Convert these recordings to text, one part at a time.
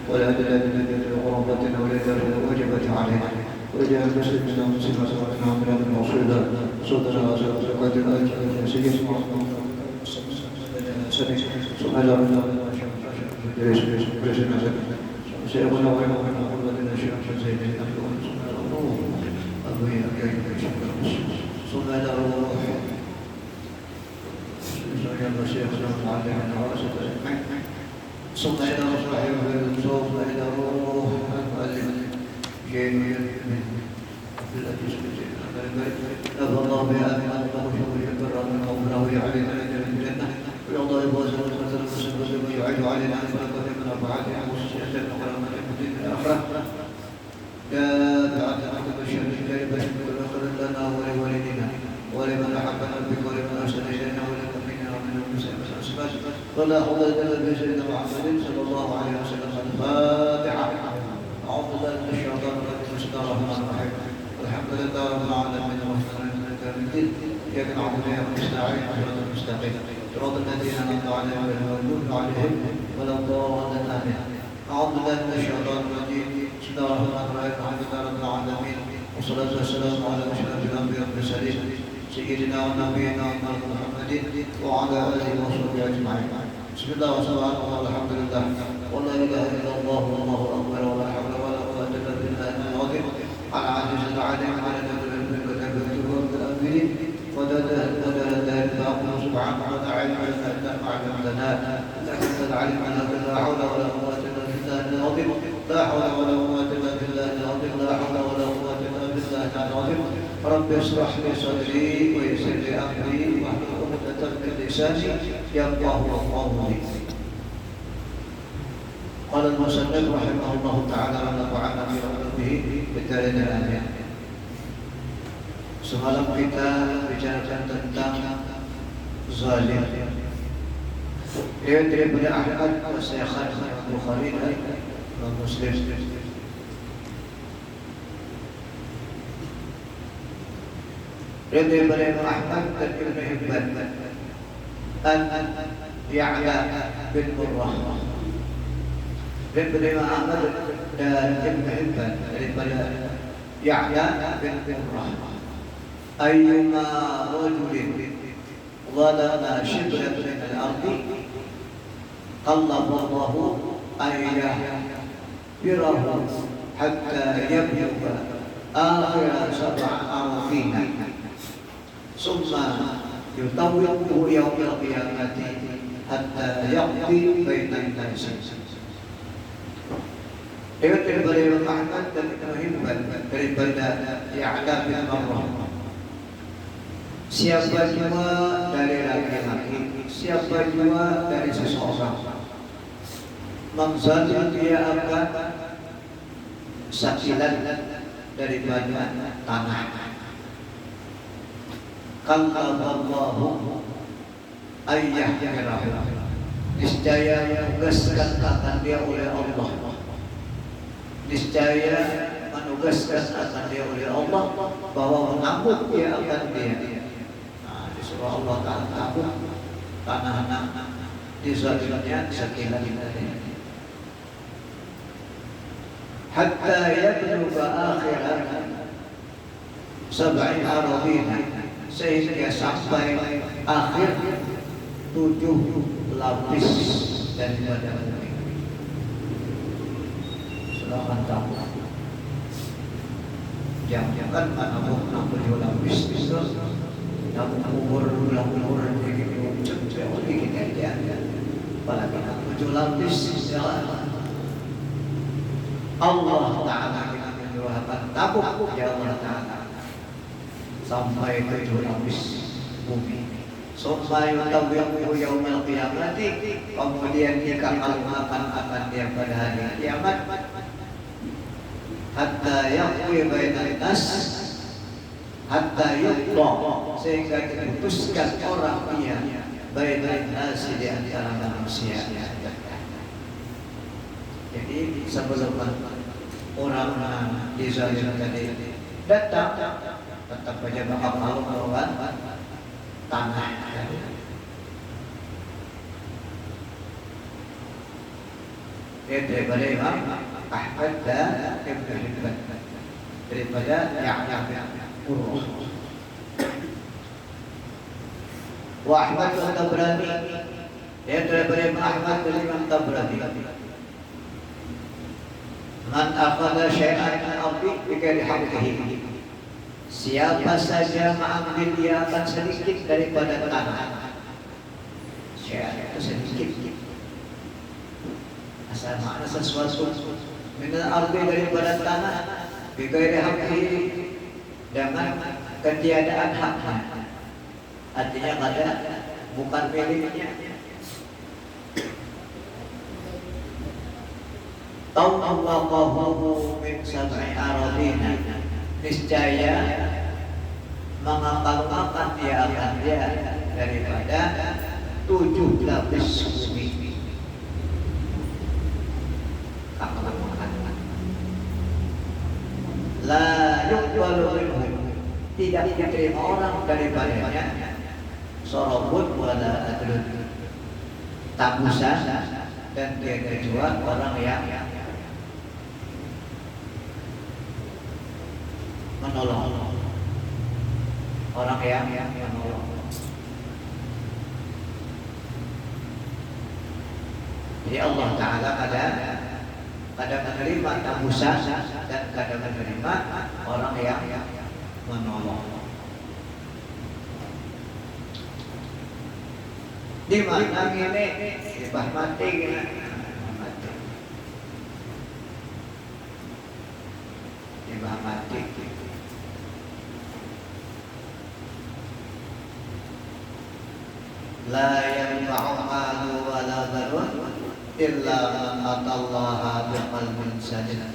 ولا تجعل غربتنا ولا تجعل وجبت علينا وجعل مسلمنا مسلما سواتنا عملا من موصولا صوتنا وسواتنا سيدنا سبحان الله سيقول وين قلنا شيء زين الله يا سبحان الله سبحان الله شيخنا وعلمنا ورسولنا ثم إلى صاحبه ثم إلى روح المؤلف جميل من الذي نفى الله بها من أنه يكبر من قومه ويعلم لنا من الجنة ويرضى بواسطة المسلم ويعيد علينا أن نكون من أربعة وستة وكرامة المدين الآخرة يا بعد أن تبشر الجانب واغفر لنا ولوالدينا ولمن أحبنا بك ولمن أحسن إلينا ولمن منا ومن المسلمين ولا حول ولا قوة إلا سيدنا محمد صلى الله عليه وسلم. الفاتحة. أعوذ بالله من الشيطان الرجيم. بسم الله الرحمن الرحيم. الحمد لله رب العالمين والصلاة والسلام إياك نعبد وإياك نستعين صراط المستقيم صراط الذين أنعمت عليهم غير المغضوب عليهم ولا الضالين آمين. أعوذ بالله من الشيطان الرجيم. بسم الله الرحمن الرحيم. الحمد لله رب العالمين والصلاة والسلام على أشرف الأنبياء والمرسلين سيدنا ونبينا محمد وعلى آله وصحبه أجمعين. بسم الله والصلاة والسلام الحمد لله ولا إله إلا الله والله أكبر ولا حول ولا قوة إلا بالله العظيم على عجز العليم على نبي الكتاب والأنبياء ودلنا الباقي سبحانه وتعالى إلا ما علمتنا إنك العليم لا حول ولا قوة إلا بالله العظيم لا حول ولا قوة إلا بالله العظيم لا حول ولا قوة إلا بالله العظيم. رب اشرح لي صدري ويسر لي أمري واحلل عقدة من لساني يفقهوا قولي. قال المصنف رحمه الله تعالى ونفعنا به بالدارين آمين. Semalam kita bicarakan tentang zalim. Dia daripada Ahmad Syekhan Bukhari dan Muslim. Dia daripada Ahmad dan Ibn Hibban an Ya'la bin Murrah. Daripada Ahmad dan Ibn Hibban daripada Ya'la bin Murrah. أيما رجل ظلم شبرا من الأرض قلب الله أن يهجره حتى يبلغ آخر 7 أراضين ثم يطوقه يوم القيامة حتى يقضي بين الناس. Daripada Imam Ahmad dan Ibn Hibban daripada Ya'la bin Murrah. Siapa jua dari laki-laki, siapa jua dari seseorang mengzalim dia akan sakilan daripada tanah. Kallallahu ayyahirahu, niscaya menugaskan akan dia oleh Allah. Niscaya menugaskan akan dia oleh Allah bahwa mengamuk dia akan dia. Surah Allah Ta'ala takut tanah dizalimnya sakilan ini hatta yablugha akhirat 7 aradin, sehingga sampai akhir 7 lapis daripada bumi. Silahkan tahu jangan anak 7 lapis itu namun umur kita pada 7 lapis Allah Ta'ala kita menyuruhkan tabuk ya Allah Ta'ala sampai 7 lapis bumi. Sampai yutawiyahu yaumil qiyamati, kemudian dikakalmakan akan dia pada hari kiamat hatta yaqwi bainan nas hatta yuqda, sehingga diputuskan orang dia bainan nas di antara manusia. Jadi sebelum orang dizalim tadi datang, tetap saja bakal melawan tanah. daripada Imam Ahmad dan Ibnu Hibban, daripada Yahya Qurra. Wa Ahmad wa Tabrani, daripada Imam Ahmad dan Imam Tabrani. Man akhadha syai'an min ardi bighairi haqqihi, siapa saja mengambil dia akan sedikit daripada tanah. Syai'an itu sedikit. Asal makna sesuatu min ardi daripada tanah bighairi haqqihi, dengan ketiadaan haknya. Artinya ada bukan miliknya. Tawaqahu min sab'i aradina, niscaya mengapal-apal dia akan dia daripada 7 lapis bumi. La yuqbalu minhu, tidak diterima orang daripadanya sorobun wala adlun, tabusan, dan tiada jua orang yang menolong, orang yang menolong. Jadi Allah Ta'ala kadang menerima tabusan dan kadang menerima orang yang menolong. Di mana ini dibah mati gini, dibah mati. La yanfa'u malu wa la dharun illa man atallaha biqalbin salim.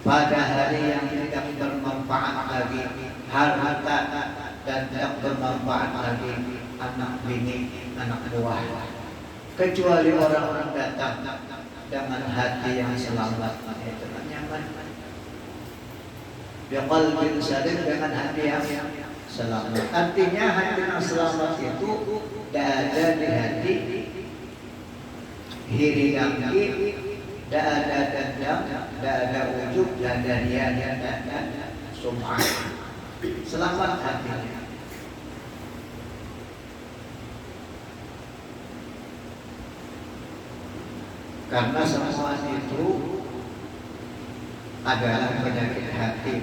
Pada hari yang tidak bermanfaat lagi harta dan tidak bermanfaat lagi anak bini, anak buah, kecuali orang-orang datang dengan hati yang selamat, itu nyaman. Biqalbin salim, dengan hati yang selamat. Artinya hati yang selamat itu tidak ada di hati hiri dengki, tidak ada dendam, tidak ada ujub, tidak ada riya, tidak ada sum'ah. Selamat hatinya. Karena semua itu adalah penyakit hati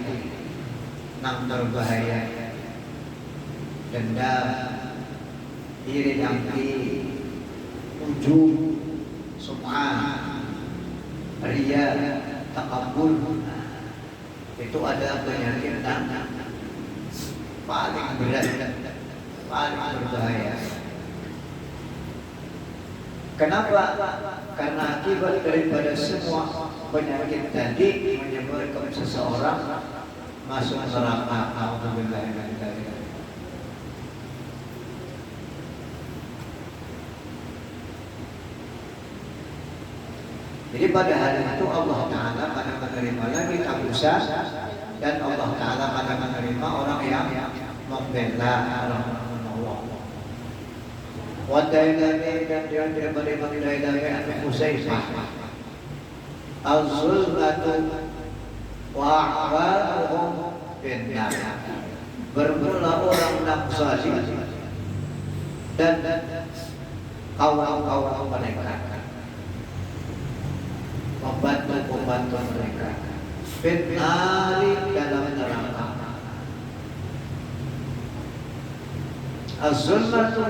yang berbahaya. Dendam, iri dengki, ujub, sum'ah, riya, takabur, itu ada penyakit yang paling berat, paling berbahaya. Kenapa? Karena akibat daripada semua penyakit tadi menyebabkan seseorang masuk neraka. Alhamdulillah. Jadi pada hari itu Allah Ta'ala akan menerima lagi tabusan, dan Allah Ta'ala akan menerima orang yang membela, orang menolong. Wadailani, dan dia menerima Dailani Amin Husaifah. Al-Zulmatu wa'awaruhum finnar. Bermula orang nafsali dan kawan-kawan mereka, membantu mereka, fitnari dalam neraka. Az-zulmatu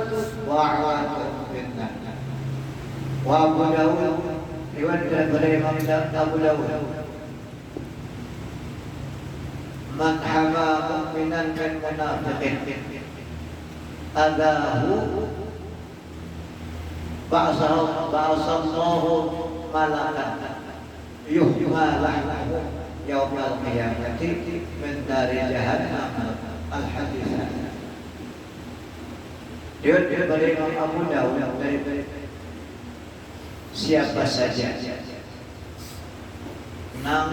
wa'awatuhum fitnar. Wa Abu Dawud, riwayat dari Imam Abu Dawud, man hama mu'minan min munafiqin adahu ba'asallahu malakan yuhma lahu yawmal qiyamati min dari jahannam. Al-hadis. Dia dari Imam Abu Dawud, dari siapa saja yang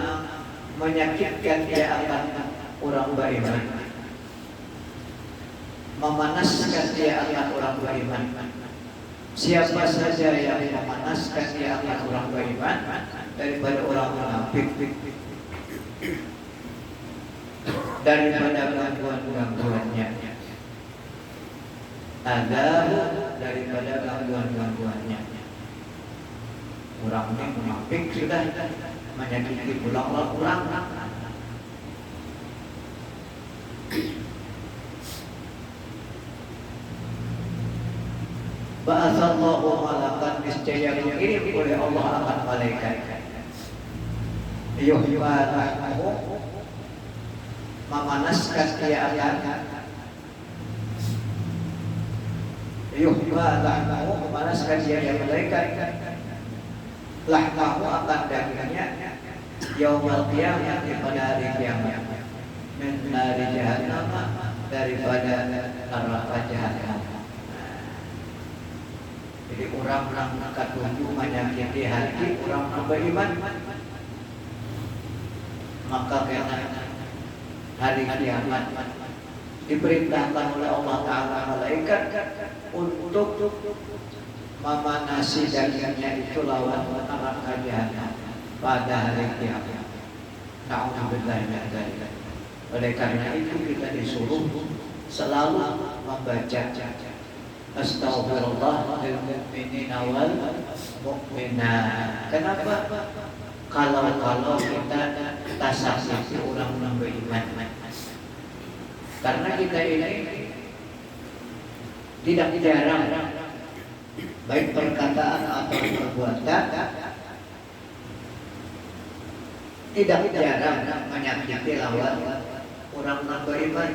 menyakitkan dia akan orang beriman, memanaskan dia akan orang beriman, Siapa saja yang memanaskan dia akan orang beriman daripada orang munafik, daripada gangguan-gangguannya, daripada gangguan-gangguannya. Orang ini munafik sudah menyakiti orang. Ba'atsallahu malakan, niscaya dikirim oleh Allah akan malaikat. Yuhibanahu, memanaskan dia akan. Yuhibanahu, memanaskan dia yang malaikat. Lahmahu, akan dagingnya. Yaumul qiyamah, pada hari kiamat. Min nari jahannam, daripada neraka jahanam. Jadi orang-orang ketujuh menyakiti hati orang beriman, maka karena hari kiamat diperintahkan oleh Allah Ta'ala malaikat untuk memanasi dagingnya itu lawan neraka jahanam pada hari kiamat. Na'udzubillah min dzalik. Oleh karena itu kita disuruh selalu membaca Astaghfirullah lil mu'minina wal mu'minat. Kenapa? Kalau kita tasawuf orang beriman, karena kita ini tidak jarang baik perkataan atau perbuatan tidak jarang menyakiti lawan orang beriman.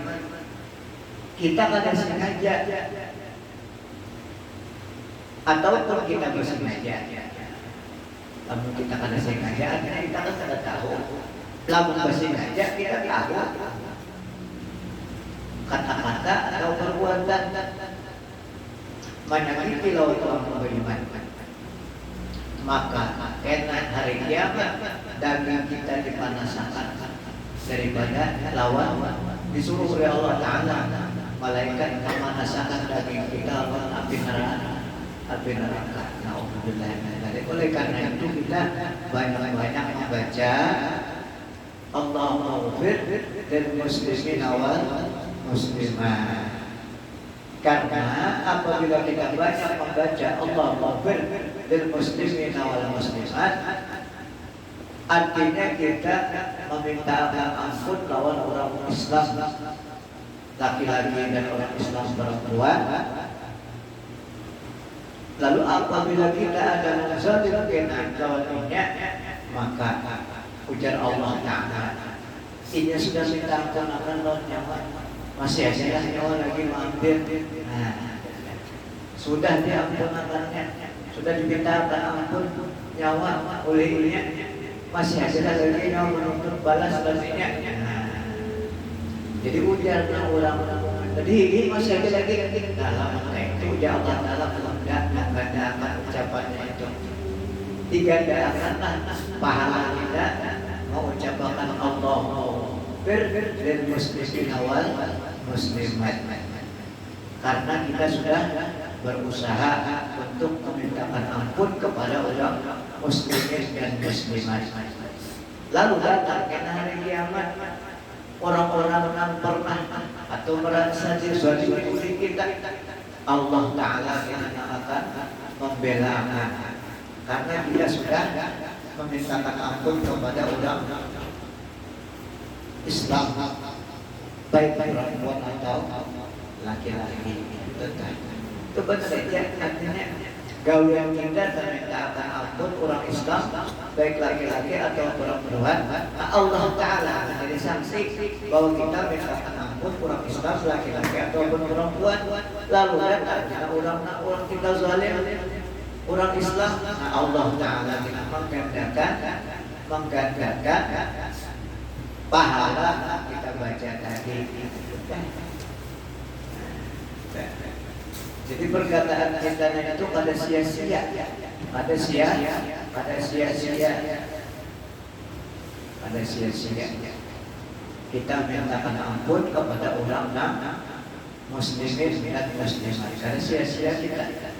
Kita kadang sengaja ataupun kita bersengaja. Namun kita kadang sengaja, artinya kita kan tidak tahu. Namun bersengaja kita tahu kata-kata atau perbuatan menyakiti lawan orang beriman. Maka karena hari kiamat daging kita dipanaskan daripada lawan, disuruh oleh Allah Ta'ala malaikat memanaskan daging kita lawan api neraka. Na'udzubillah min dzalik. Oleh karena itu kita banyak-banyak membaca Allahumma ighfir lil muslimina wal muslimat. Karena apabila kita banyak membaca Allahumma ighfir lil muslimina wal muslimat, artinya kita meminta ampun lawan orang Islam laki-laki dan orang Islam perempuan. Lalu apabila kita ada zalim lawannya, maka ujar Allah Ta'ala, ini sudah minta ampun akan lawan nyawa, masih aja nyawa lagi mampir. Sudah diampunannya, sudah diminta ampun nyawa olehnya, masih aja lagi nyawa menuntut balas balasnya. Jadi ujarnya orang-orang tadi masih ada lagi dalam itu ujar Allah Ta'ala menggandakan ucapannya itu, digandakanlah pahala kita mengucapkan Allahumma lil muslimina wal muslimat, karena kita sudah berusaha untuk memintakan ampun kepada orang muslimin dan muslimat. Lalu datang karena hari kiamat orang-orang yang pernah atau merasa dizalimi kita, Allah Ta'ala yang akan membela karena dia sudah memintakan ampun kepada orang Islam, baik perempuan atau laki-laki. Itu benar ya, artinya gaul kita memintakan ampun orang Islam, baik laki-laki atau perempuan. Allah Ta'ala menjadi sanksi bahwa kita mintakan ampun orang Islam, laki-laki atau perempuan. Lalu datang orang kita zalim, orang Islam, Allah Ta'ala menggandakan pahala kita baca tadi. Jadi perkataan kita itu pada sia-sia, kita mintakan ampun kepada orang muslimin dan muslimat, karena sia-sia kita.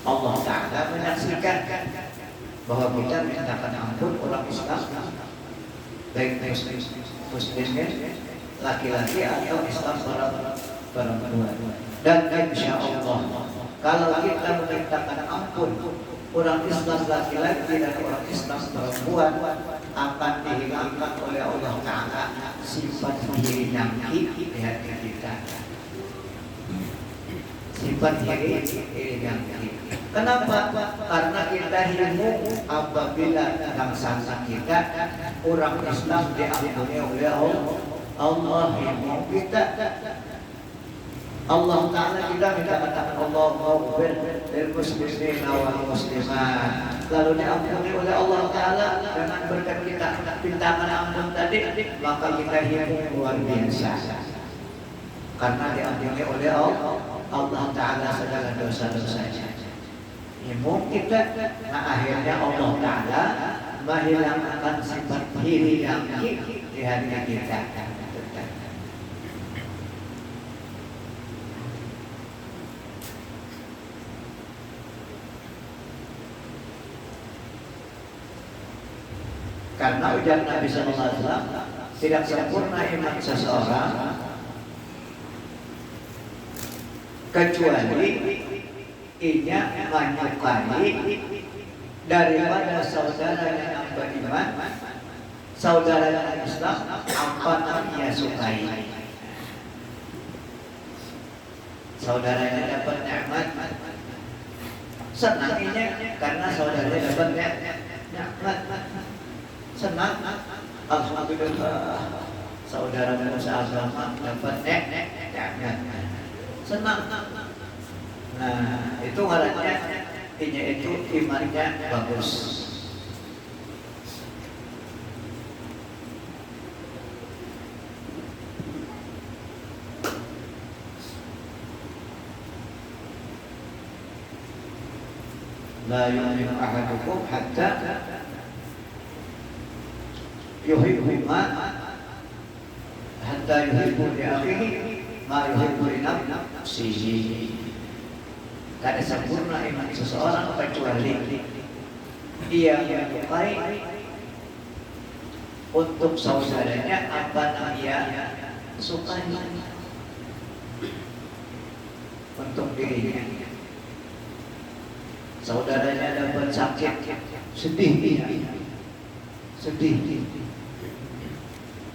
Allah Ta'ala menyaksikan bahwa kita mintakan ampun orang Islam, baik muslimnya laki-laki atau Islam perempuan. Dan insya Allah kalau kita memintakan ampun orang Islam laki-laki dan orang Islam perempuan, akan dihilangkan oleh Allah Ta'ala sifat diri dengki di hati kita. Sifat diri dengki. Kenapa? Karena kita ilmu apabila bangsa kita orang Islam diampuni oleh Allah. Ilmu kita Allah Ta'ala kita minta katakan Allah maghfir lil muslimin wal muslimat, lalu diampuni oleh Allah Ta'ala dengan berkat kita pintakan ampun tadi, maka kita hidup luar biasa karena diampuni oleh Allah Ta'ala segala dosa-dosanya. Ilmu kita, nah akhirnya Allah Ta'ala menghilangkan sifat iri dengki di hati kita. Karena ujar Nabi SAW, tidak sempurna iman seseorang kecuali ia menyukai daripada saudaranya yang beriman, saudaranya Islam, apa yang ia sukai. Saudaranya dapat nikmat, senangnya karena saudaranya dapat nikmat. Senang, alhamdulillah, saudara dan seagama dapat nikmat. Senang. Nah, itu ngarannya itu imannya bagus. La yu'minu ahadukum hatta yuhibbu hatta yuhibbu li akhihi ma yuhibbu li nafsihi. Tidak sempurna iman seseorang kecuali ia menyukai untuk saudaranya apa yang ia sukai untuk dirinya. Saudaranya dapat sakit, sedih,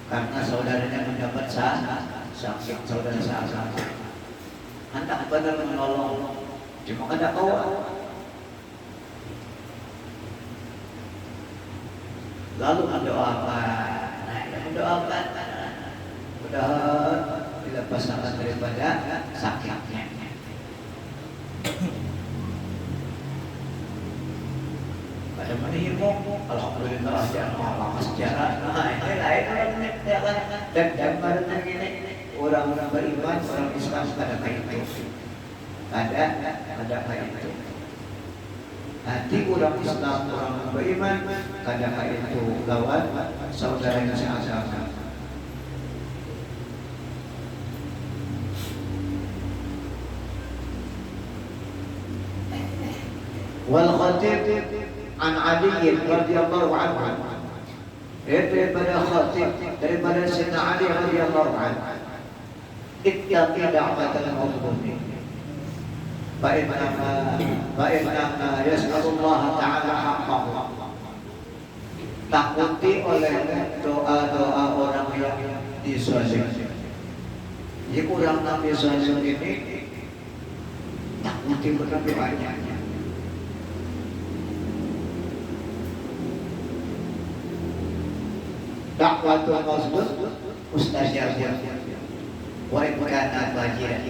karena saudaranya mendapat sakit, saudara sakit. Hendak benar menolong, cuma ada kawan. Lalu mendoakan, mudah-mudahan dilepaskan daripada sakitnya. Pada menihmu, alhamdulillah jangan sejarah. Nah ini lain dan gambaran begini, orang-orang beriman, orang Islam pada kayak itu. Ada kayak itu. Hati orang Islam, orang beriman, ada kayak itu lawan saudaranya seagama. Wal khatib an Ali radhiyallahu anhu, daripada khatib, daripada Sayyidina Ali radhiyallahu anhu, ittaqi da'watal mazlum fa'inna yas'alullah ta'ala haqqahu. Takuti oleh doa-doa orang yang dizalim. Jadi orang Nabi zalim ini takuti benar doanya. Dakwatul mazlum mustajabah wa in kana fajiran.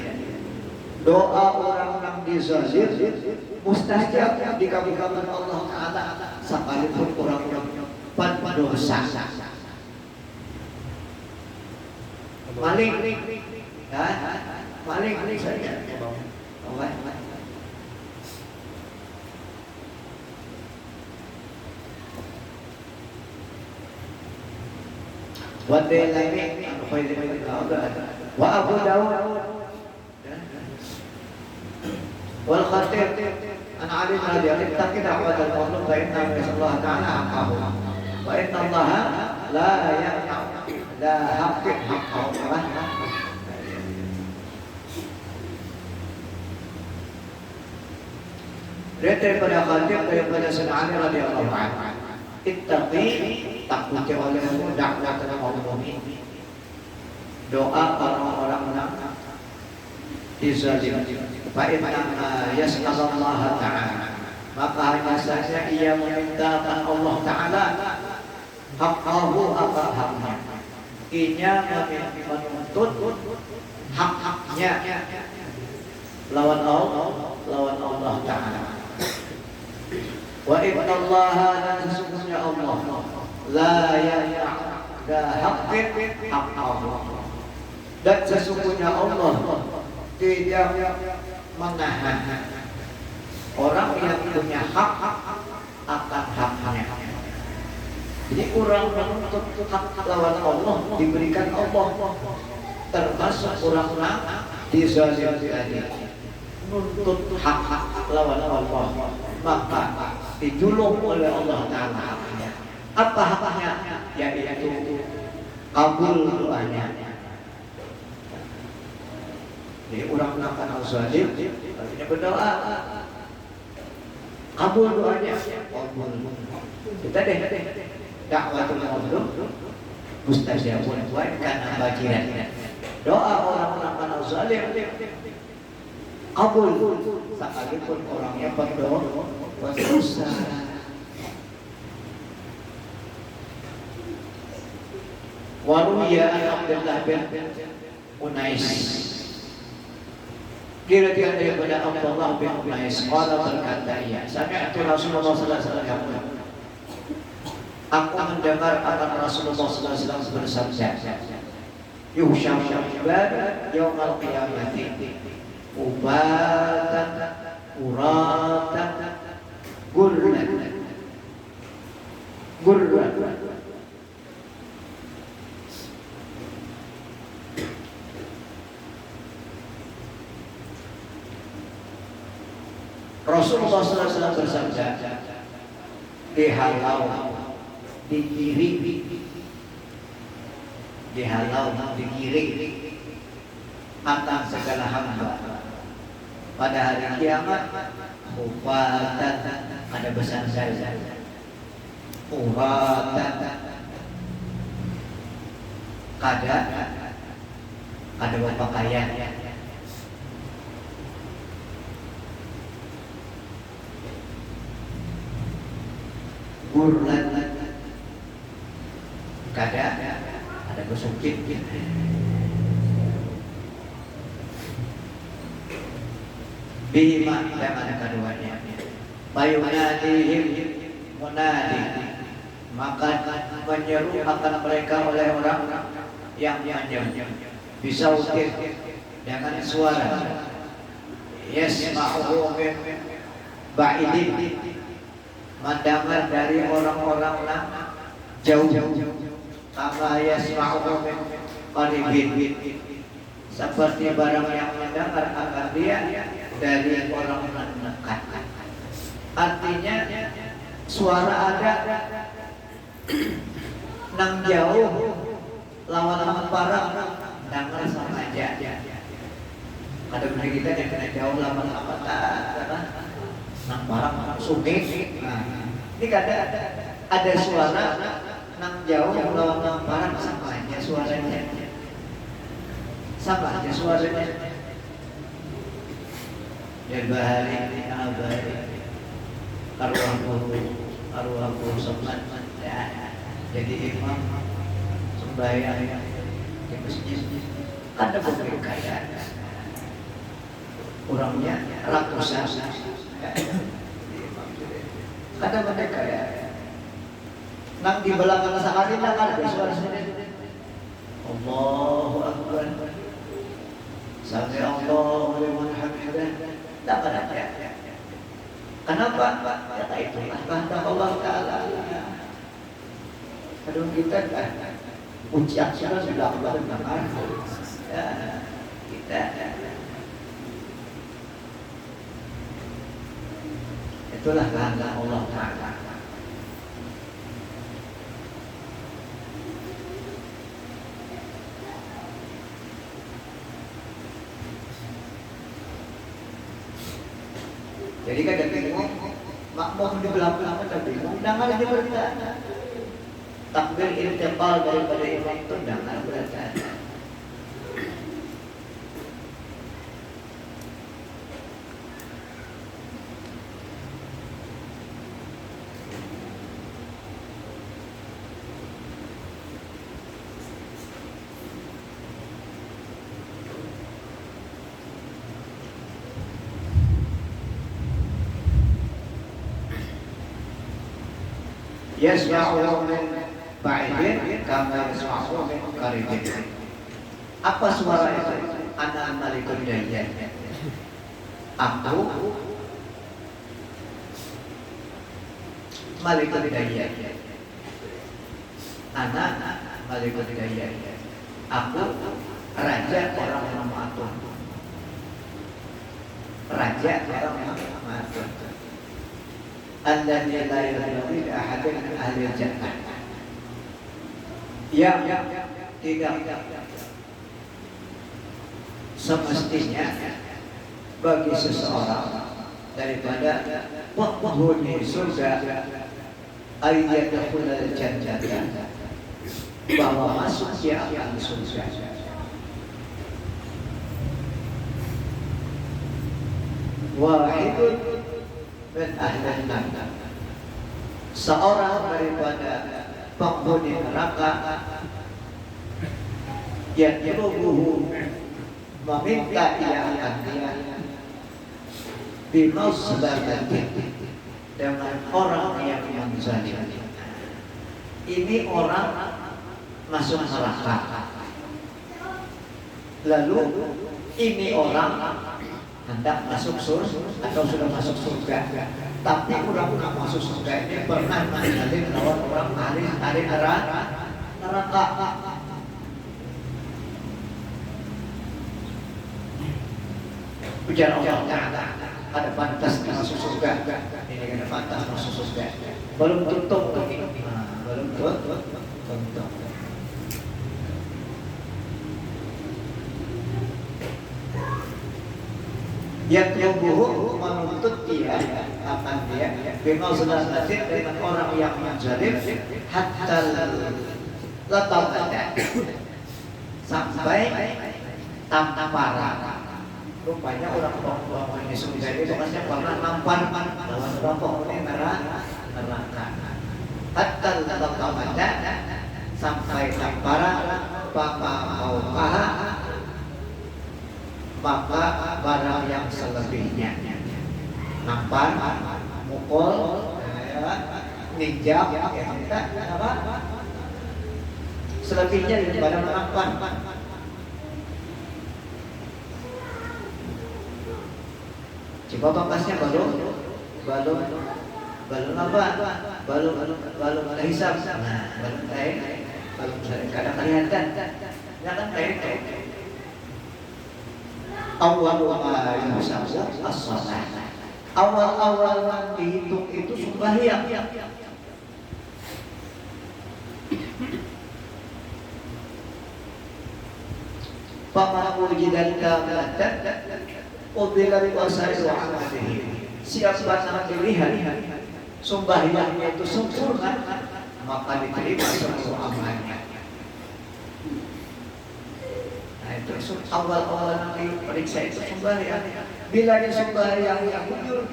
Doa orang-orang dizalim mustajab dikabulkan Allah Ta'ala sekalipun orang-orang pendosa. Maling saja. Wadilani wa Abu Dawud wal Khatib An Ali radhiyallahu anhu taqi da'wat al-mazlum fa inna Allah ta'ala haqqahu wa inna Allah la yaqta'u la haqqahu. Daripada Khatib daripada Sayyidina Ali radhiyallahu anhu. Ittaqi takutnya olehmu dakwah al-mazlum. Doa orang-orang yang dizalim. Fa inna yas'alallaha ta'ala. Maka hanya saja ia memintakan Allah Ta'ala haqqahu apa haknya. Ia menuntut hak-haknya lawan Allah Ta'ala. Wa inna Allaha dan sesungguhnya Allah la haqqin haqqahu. Dan sesungguhnya Allah tidak menahan orang yang punya hak akan haknya. Jadi orang menuntut hak lawan Allah diberikan Allah, termasuk orang dizalim tadi menuntut hak lawan Allah, maka dijulung oleh Allah Ta'ala haknya. Apa haknya? Yaitu kabul doanya. Jadi orang melakukan zalim, artinya berdoa, kabul doanya. Kita deh, dakwatul mazlum mustajabun wa kana bajiran. Doa orang melakukan zalim, kabul, sekalipun orangnya berdosa. Waruya an Abdullah bin Unais. Kira-kira daripada Abdullah bin Unais qala berkata ia, sami'tu Rasulullah sallallahu alaihi wasallam. Aku mendengar akan Rasulullah sallallahu alaihi wasallam bersabda, yuhsyam ibad yaumal qiyamati ubatan uratan gurran. Rasulullah SAW bersabda, dihalau, digiring, atas segala hamba pada hari kiamat, hufatan, ada besar-besar, uratan, ada berpakaian, gurlan, ada besukit, bima dan ada keduanya. Bayunadihim munadi, maka menyeru akan mereka oleh orang yang menyeru, bisautin dengan suara, yasma'uhu min ba'idin, mendengar dari orang-orang jauh, kama yasma'uhu min qaribin, seperti barang yang mendengar akan dia dari orang-orang dekat. Artinya suara ada nang jauh lawan-lawan parang dengar sama aja. Kadang kita yang kena jauh lawan-lawan nang parang sungai. Ini ada suara nang jauh lawan-lawan parang sama aja suaranya. Sama aja suaranya. Dari bahari abadi arwahku somat ya. Jadi imam sembahyang di masjid ada beberapa kaya orangnya ratusan ada mereka ya nang di belakang sekali nang ada suara sendiri Allahu Akbar sami Allahu liman hamidah. Tak ada ya. Kenapa? Kata itulah kehendak Allah Ta'ala. Kadang kita ucap sudah benar. Ya, kita Itulah kehendak Allah Ta'ala. Jadi kan jadi bingung, makmum di belakang tapi bingung, jangan lagi berita. Takbir irtiqal daripada imam itu jangan berita. Yasma'u min ba'idin kama yasma'u min qaribin. Apa suara itu? Ana malikul dayyan. Aku malikul dayyan. Ana malikul dayyan. Aku raja orang yang maha. Raja orang yang maha. Alladzi la yadri li ahadin min ahli jannah. Yang tidak semestinya bagi seseorang daripada penghuni surga ayyadkhul al-jannah, bahwa masuk dia akan surga. Wahidun min ahli neraka, seorang daripada penghuni neraka yang yatlubuhu, meminta ia akan dia bimasbatin, dengan orang yang menzalim. Ini orang masuk neraka, lalu ini orang hendak masuk surga atau sudah masuk surga, tapi orang masuk surga ini pernah menjadi lawan orang ahli neraka. Ujar Allah Ta'ala, ada pantas masuk surga, ini ada pantas masuk surga, belum tutup lagi, belum tutup. Yang tubuh menuntut dia akan dia bima sudah nasib dengan orang yang menzalim hatta latabata, sampai tamparan. Rupanya orang ini surga itu pasti pernah nampar lawan penghuni neraka. Hatta latabata, sampai tamparan papa maukaha, maka barang yang selebihnya nampar, mukul, ninjak, apa? Selebihnya daripada menampar. Coba pangkasnya balon apa? Balon hisab. Nah, balon lain, balon kadang kelihatan, jangan kayak awal as-salat. Awal dihitung itu sembahyang. Pama wujidan kamatan ubila biwasai wa amalihi. Siapa yang dilihat sembahyangnya itu sempurna, maka diterima semua amalnya. Itu awal nanti periksa itu sembahyang. Bila dia sembahyang yang jujur,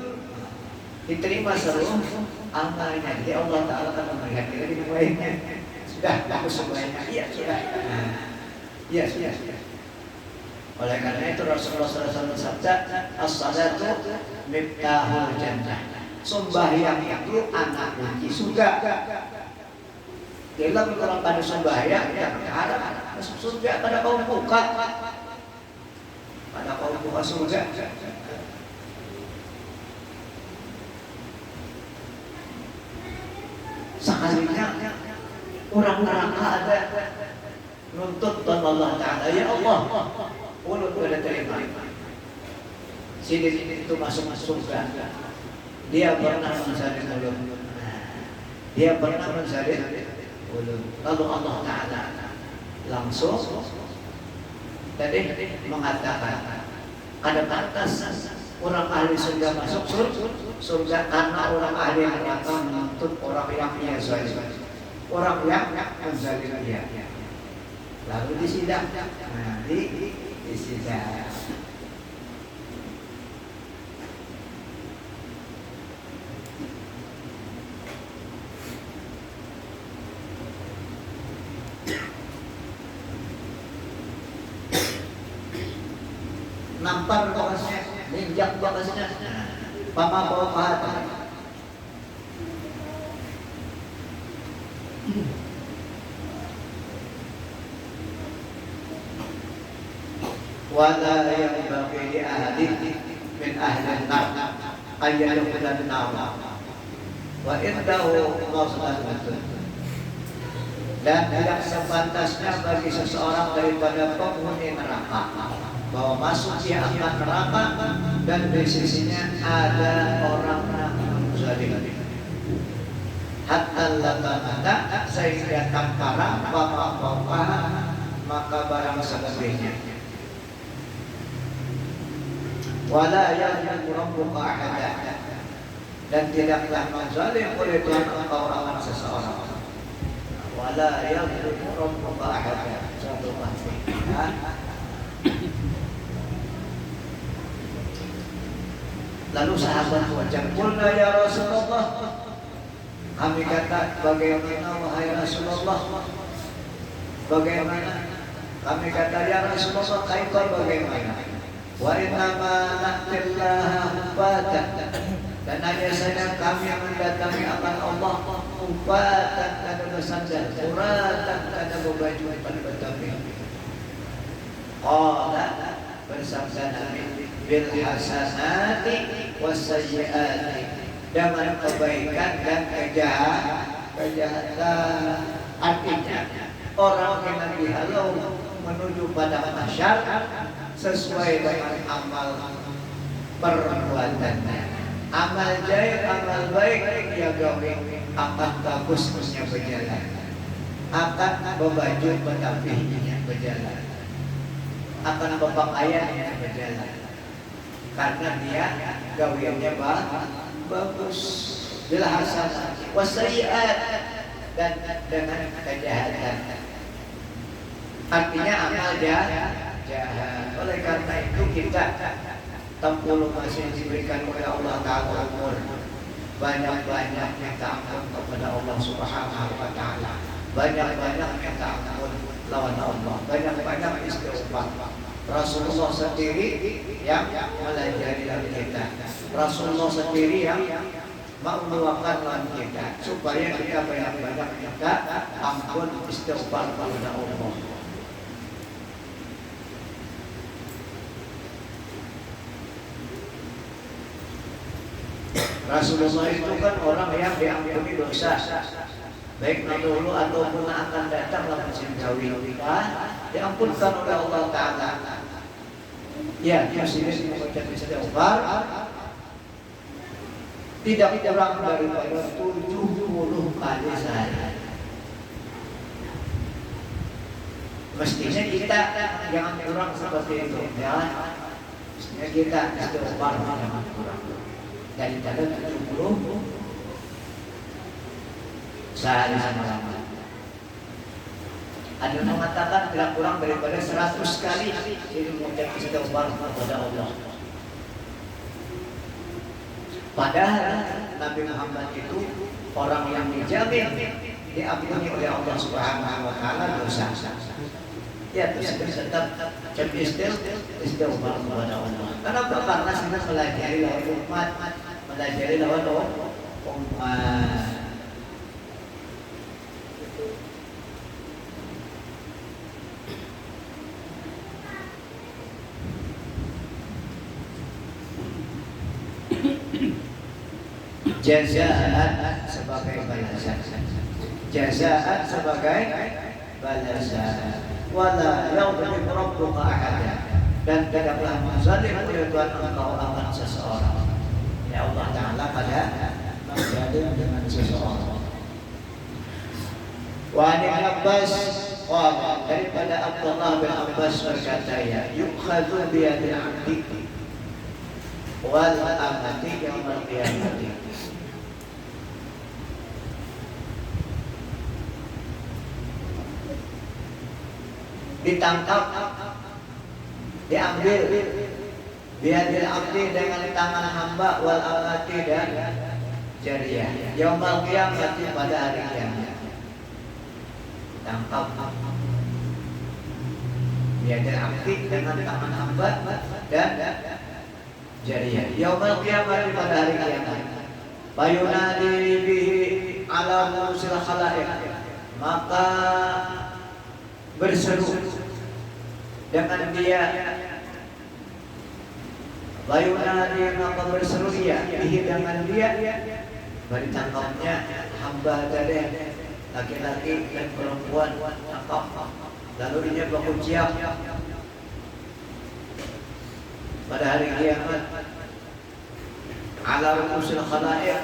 diterima seluruh amalnya. Jadi Allah Ta'ala akan melihat kita di baiknya. Sudah bagus sembahyangnya. Iya sudah. Iya sudah. Oleh karena itu Rasulullah SAW bersabda, as-salatu miftahul jannah. Sembahyang itu anak kunci surga. Bila orang pada sembahyang, ya berharap masuk surga. Pada kau buka, pada kau buka surga. Sekalinya orang neraka ada nuntut Allah Ta'ala, ya Allah, mulut pada terima. Sini itu masuk surga. dia pernah menzalim ulun. Dia pernah menzalim ulun. Lalu Allah Ta'ala langsung tadi mengatakan, ada pantas orang ahli surga masuk surga karena orang ahli neraka menuntut orang yang dia zalim, orang yang menzalim dia. Lalu disidang, disidang. Nampar bakasnya, ninjak bakasnya, pamabaw pahat. Wala yang bagi li ahadin min ahli an-nar ayyadkhula an-nar wa indahu maslahatun. Dan tidak sepantasnya bagi seseorang daripada penghuni neraka bahwa masuk dia akan neraka dan di sisinya ada orang yang zalim. Hatta latamata sehingga tampara bapak-bapak maka barang sebagainya. Wala ya'lamu rabbuka ahada, dan tidaklah menzalim oleh Tuhan engkau akan seseorang. Wala ya'lamu rabbuka ahada. Satu pasti. Lalu sahabat wajah qulna ya Rasulullah, kami kata bagaimana wahai Rasulullah, bagaimana? Kami kata ya Rasulullah, kaifa bagaimana? Wa innama na'tillaha hubatan, dan hanya saja kami yang mendatangi akan Allah hubatan kada bersandar, uratan kada berbaju pada betapi. Qala bersabda Nabi, bil hasanati was sayyiati, dengan kebaikan dan kejahatan. Artinya orang yang dihalau menuju pada mahsyar sesuai dengan amal perbuatannya. Amal jahil, amal baik dia gawe akan bagusnya berjalan, akan berbaju betapinya berjalan, akan berpakaiannya berjalan, karena dia gaweannya bagus. Bil hasanah wasayyiat, dan dengan kejahatan. Artinya amal jahat. Oleh karena itu kita 60 masih diberikan oleh Allah Ta'ala umur, banyak-banyak minta ampun kepada Allah Subhanahu wa Ta'ala, banyak-banyak minta ampun lawan Allah, banyak-banyak istighfar. Rasulullah sendiri yang melajari dari kita, Rasulullah sendiri yang mengeluarkan lawan kita supaya kita banyak-banyak minta ampun istighfar kepada Allah. Rasulullah itu kan orang yang diampuni dosa, baik dahulu ataupun akan datang dalam sinjawi, diampunkan oleh Allah Ta'ala. Ya, muslimin mengucap istighfar tidak kurang daripada 70 kali sehari. Mestinya kita jangan kurang seperti itu, ya. Mestinya kita istighfar jangan kurang. Daripada 70 sehari semalam. Ada yang mengatakan tidak kurang daripada 100 kali ini mengucap istighfar kepada Allah. Padahal Nabi Muhammad itu orang yang dijamin diampuni oleh Allah Subhanahu wa Ta'ala dosa. Ya, terus tetap istighfar kepada Allah. Kenapa? Karena kita pelajari lawan umat, pelajari lawan umat. Jazaan sebagai balasan, jazaan sebagai balasan. Wala yadhlim rabbuka ahada, dan tidaklah menzalim oleh Tuhan engkau akan seseorang. ya Allah Ta'ala pada berada dengan seseorang. Wa Ibn Abbas daripada Abdullah bin Abbas berkata ya yukhadhu biyadil abdi wal amati yawmal qiyamati. Ditangkap, diambil biyadil abdi dengan tangan hamba wal amati dan jariyah yaumal qiyamati pada hari kiamat. Tangkap biyadil abdi dengan tangan hamba dan jariyah yaumal qiyamati pada hari kiamat. Bayunadi bihi ala musil khala'iq, maka berseru dengan dia, bayunadi maka berseru dia bihi dengan dia, ditangkapnya hamba tadi laki-laki dan perempuan tangkap, lalu dia berkuciak pada hari kiamat ala ru'usil khala'iq,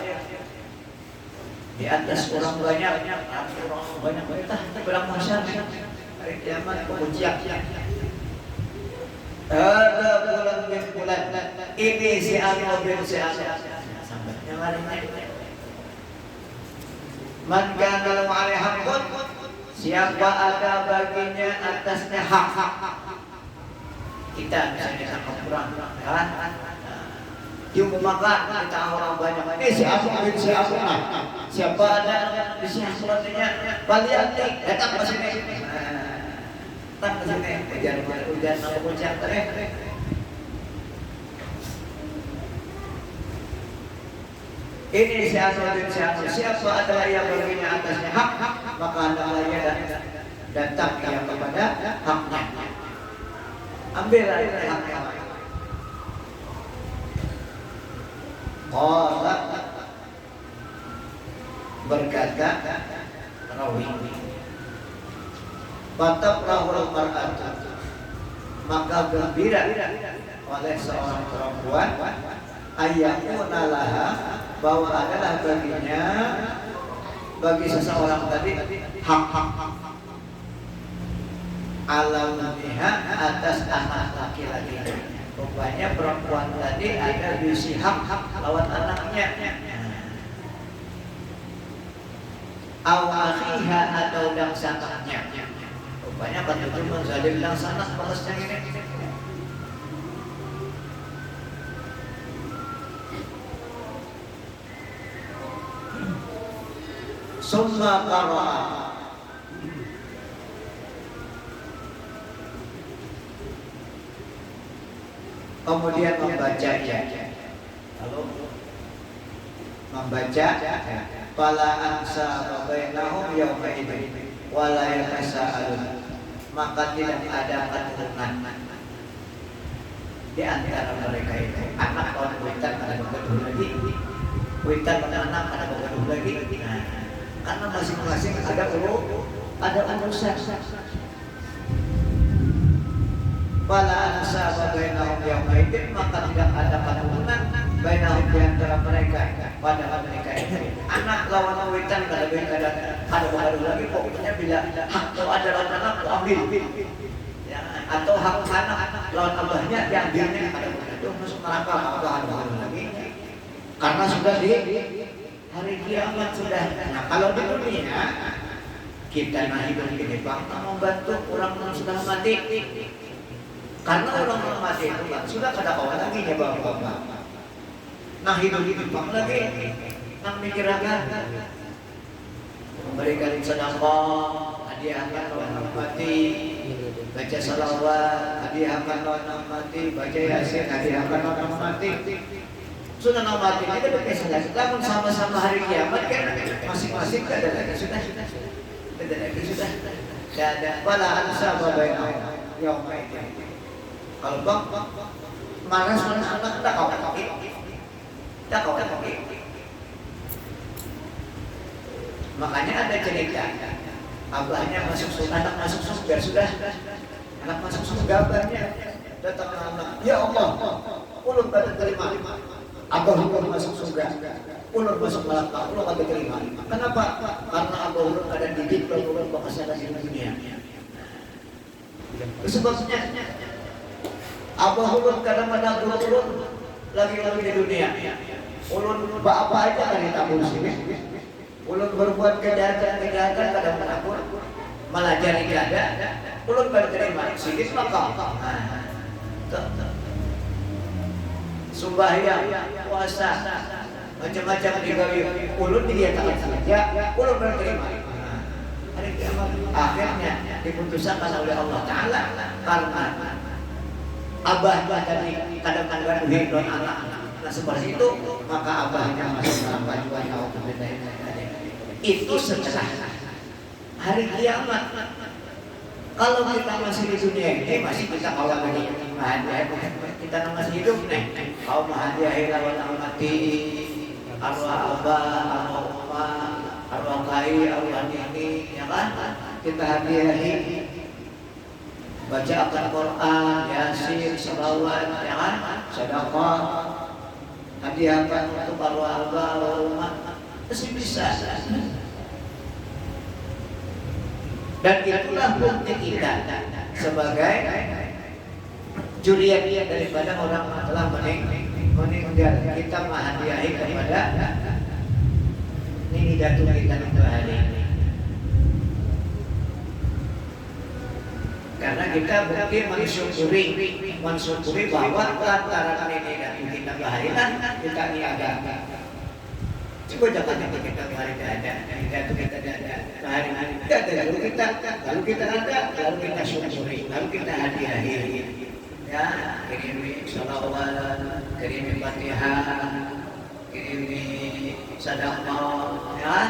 di atas orang banyak berang masyar hari kiamat berkuciak. Ada bulan bin bulan ini si Anu bin si Anu sampai yang lainnya. Man kana lahu alaihi haqqun, siapa ada baginya atasnya hak. Kita misalnya sama kurang kan diumpamakan kita orang banyak ini si Abu bin si Abu, siapa ada di sini sepertinya balianti datang ke sini, datang ke sini hujan apa hujan ini si Abu bin si Abu, siapa ada yang baginya atasnya hak, maka hendaklah ia datang yang kepada haknya, ambil haknya. Qala berkata rawi fatafrahul mar'atu, maka gembira oleh seorang perempuan ayyakuna laha, bahwa adalah baginya, bagi seseorang tadi hak alamiha atas anak laki-laki. Rupanya perempuan tadi ada bisi hak lawan anaknya, awakhiha atau dangsanaknya. Rupanya kan itu menzalim dangsanak balasnya ini. Summa qara'a, kemudian membacanya, lalu membaca fala ansa bainahum yawma idzin wala yatasaalun, maka tidak ada keturunan di antara mereka itu. Anak orang witan ada bergaduh lagi, witan anak ada bergaduh lagi, karena masing-masing ada urusan. Fala ansaba bainahum yawma idzin, maka tidak ada keturunan bainahum di antara mereka pada mereka itu. Anak lawan witan kalau ada baru lagi, pokoknya bila hak atau ada lawan anak ambil, ya, atau hak anak lawan abahnya diambilnya, itu masuk neraka atau ada baru lagi, karena sudah di hari kiamat sudah. Nah, kalau di dunia kita hidup ini bangsa membantu orang yang sudah mati. Karena orang yang mati itu kan sudah kada kawan lagi ya bapak-bapak. Nah hidup bang lagi, nak mikir akan memberikan sedekah, hadiahkan orang mati, baca salawat, hadiahkan orang mati, baca yasin, hadiahkan orang mati. Sudah nak mati kita pakai salat, namun sama-sama hari kiamat kan masing-masing ada lagi sudah, ada lagi sudah. Dan wala ansaba bainahum yauma idzin. Kalau bang marah sama anak tak kau, makanya ada cerita abahnya masuk surga, anak masuk surga sudah, anak masuk surga abahnya datang anak, ya Allah ulun pada terima Abah Huruf masuk surga, ulun masuk neraka, ulun kagak terima. Kenapa? Karena Abah Huruf ada didik dan ulun bakal di dunia. Sebabnya Abah Huruf kadang-kadang ulun lagi di dunia. Ulun apa aja kan ditabur sini. Ulun berbuat kejahatan kadang-kadang malah jadi gada. Ulun baru terima sedikit maka. Sembahyang, puasa, macam-macam digawe. Ulun dia taat saja, ulun baru terima. Hari kiamat akhirnya diputuskan oleh Allah Taala karena abah tadi kadang-kadang hidup anak. Nah seperti itu maka abahnya masuk dalam bantuan Allah. Itu setelah hari kiamat. Kalau kita masih di dunia ini masih kita kawan lagi kita masih hidup nih. Kau mahadiahi lawan mati arwah abah, arwah ummah, arwah kai, arwah nini, ya kan? Kita hadiahi baca Al-Quran, Yasin, Salawat, ya kan? Sedekah, hadiahkan untuk arwah abah, arwah ummah, masih bisa. Dan itulah bukti kita sebagai jurian daripada orang telah meninggal. Kita menghadiahi kepada nini datu kita itu hari ini. Karena kita bukti mensyukuri bahwa antara nini datu kita kehadiran kita niaga. Coba jangan kita hari ada, itu kita ada, hari-hari ada, lalu kita ada, lalu kita syukuri, lalu kita hadiahi, ya, kirimi sholawat, kirimi fatihah, kirimi sedekah, ya.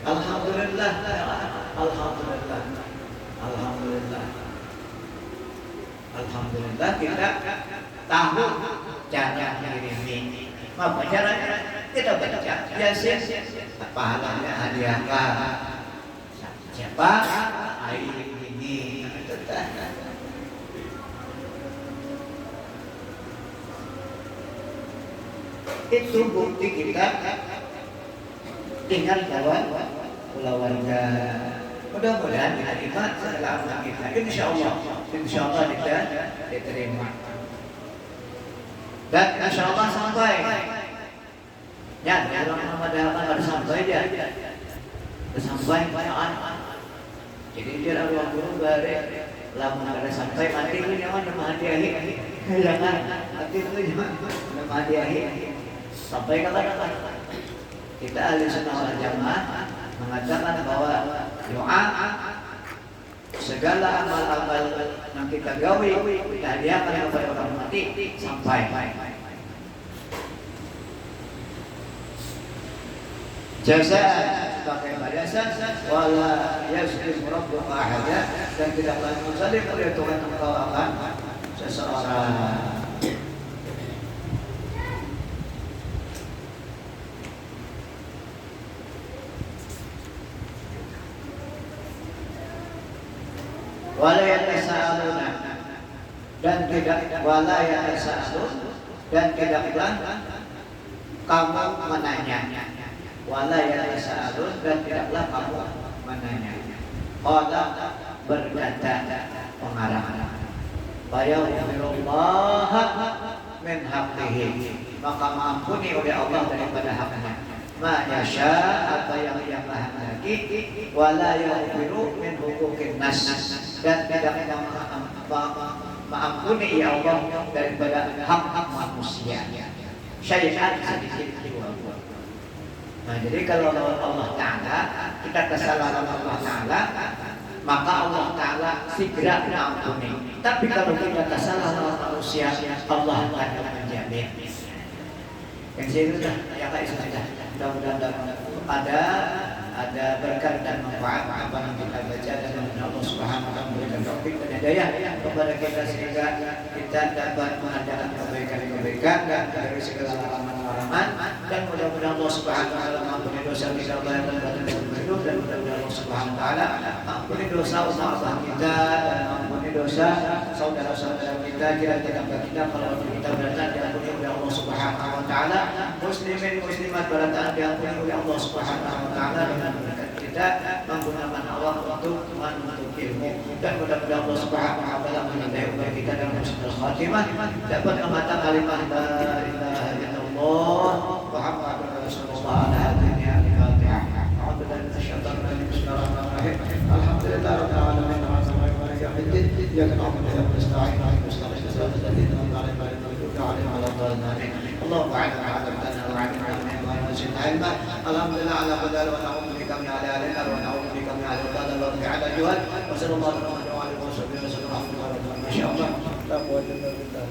Alhamdulillah, alhamdulillah, alhamdulillah. Alhamdulillah kita tahu cara mengirim. Apa caranya? Kita baca Yasin, pahalanya hadiahkan. Siapa? Air ini. Itu bukti kita tinggal kawan keluarga. Mudah-mudahan diterima setelah amal kita. Insya Allah kita diterima. Dan insya Allah sampai. Ya, kalau pada sampai dia, sampai banyak. Jadi dia Allah guru bare, lama pada sampai mati itu jangan menghadiahi, jangan mati itu jangan menghadiahi. Sampai kata-kata kita ahli sunnah wal jamaah mengatakan bahwa doa segala amal-amal yang kita gawe kita hadiahkan kepada orang mati sampai jasa sebagai balasan wala yaslim rabbuka ahada dan tidak lagi menzalim oleh Tuhan engkau akan seseorang. Wala yatasaaluna dan tidak wala yatasaalun dan tidaklah kamu menanya. Wala yatasaalun dan tidaklah kamu menanya. Qala berkata pengarang. Fayaghfirullah min haqqihi maka mengampuni oleh Allah daripada haknya. Ma yasha apa yang ia kehendaki wala yaghfiru min huquqin nas dan tidak mengampuni ya Allah daripada hak-hak manusia syai'an sedikit juga. Nah jadi kalau Allah Ta'ala kita kesalahan Allah Ta'ala maka Allah Ta'ala segera mengampuni. Tapi kalau kita kesalahan manusia Allah akan menjamin. Yang saya itu ya Kak Ismail. Mudah-mudahan ada berkat dan manfaat apa yang kita baca dan Allah Subhanahu wa taala memberikan taufik dan hidayah kepada kita sehingga kita dapat mengadakan kebaikan-kebaikan dan dari segala larangan-larangan dan mudah-mudahan Allah Subhanahu wa taala mengampuni dosa kita dan penuh dan mudah-mudahan Allah Subhanahu wa taala ampuni dosa umat kita dan ampuni dosa saudara-saudara kita, tetangga kita, kalau kita berada diampuni oleh Allah Subhanahu wa taala, muslimin muslimat berada diampuni oleh Allah Subhanahu wa taala dengan berkat kita menggunakan Allah untuk menuntut ilmu, dan mudah-mudahan Allah Subhanahu wa taala menyertai upaya kita dalam husnul khatimah, dapat mengatakan kalimat la ilaha illallah Muhammadur Rasulullah ala dunia al-Fatihah. A'udzubillahi minasyaitonir rajim. Bismillahirrahmanirrahim. Alhamdulillahi rabbil alamin. Iyyaka na'budu wa iyyaka nasta'in. Ihdinas siratal ladzina an'amta 'alaihim ghairil maghdubi 'alaihim waladdallin. Allahumma 'allimna ma 'allamtana wa 'allimna ma zidna 'ilma. Alhamdulillah ala qadar wa na'udzu bika min 'adhabil nar wa na'udzu bika min 'adhabil nar wa 'ala juhal. Wa sallallahu alaihi wa sallam. Masyaallah. La quwwata illa billah.